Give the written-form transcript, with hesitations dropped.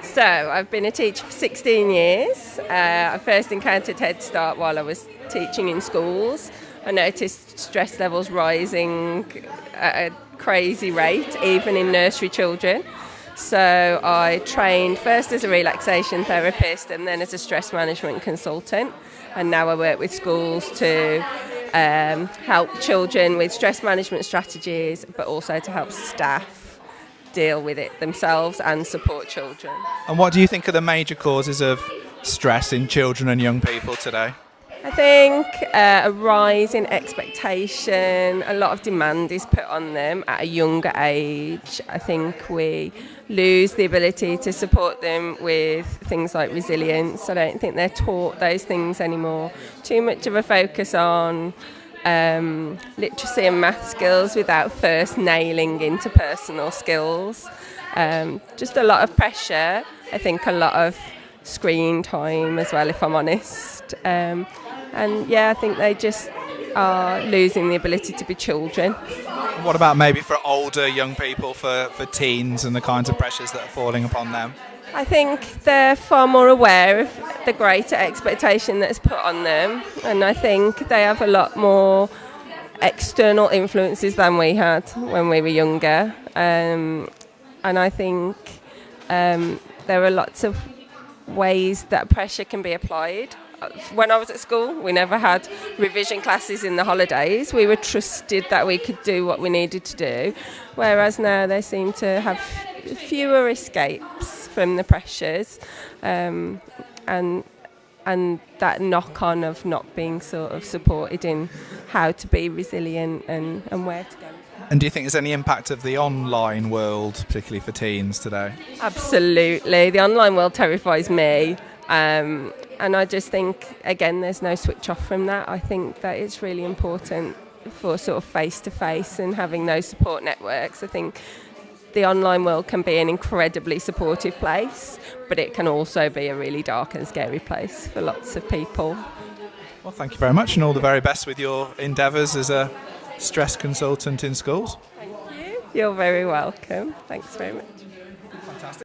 So I've been a teacher for 16 years. I first encountered HeadStart while I was teaching in schools. I noticed stress levels rising at a crazy rate, even in nursery children. So I trained first as a relaxation therapist and then as a stress management consultant. And now I work with schools to help children with stress management strategies, but also to help staff deal with it themselves and support children. And what do you think are the major causes of stress in children and young people today? I think a rise in expectation, a lot of demand is put on them at a younger age. I think we lose the ability to support them with things like resilience. I don't think they're taught those things anymore. Too much of a focus on literacy and math skills without first nailing interpersonal skills. Just a lot of pressure. I think a lot of screen time as well, if I'm honest. I think they just are losing the ability to be children. What about maybe for older young people, for teens and the kinds of pressures that are falling upon them? I think they're far more aware of the greater expectation that's put on them, and I think they have a lot more external influences than we had when we were younger. And I think there are lots of ways that pressure can be applied. When I was at school, we never had revision classes in the holidays. We were trusted that we could do what we needed to do, whereas now they seem to have fewer escapes from the pressures, and that knock-on of not being sort of supported in how to be resilient and where to go. And do you think there's any impact of the online world, particularly for teens today? Absolutely. The online world terrifies me. And I just think, again, there's no switch off from that. I think that it's really important for sort of face-to-face and having those support networks. I think the online world can be an incredibly supportive place, but it can also be a really dark and scary place for lots of people. Well, thank you very much, and all the very best with your endeavours as a stress consultant in schools. Thank you. You're very welcome. Thanks very much.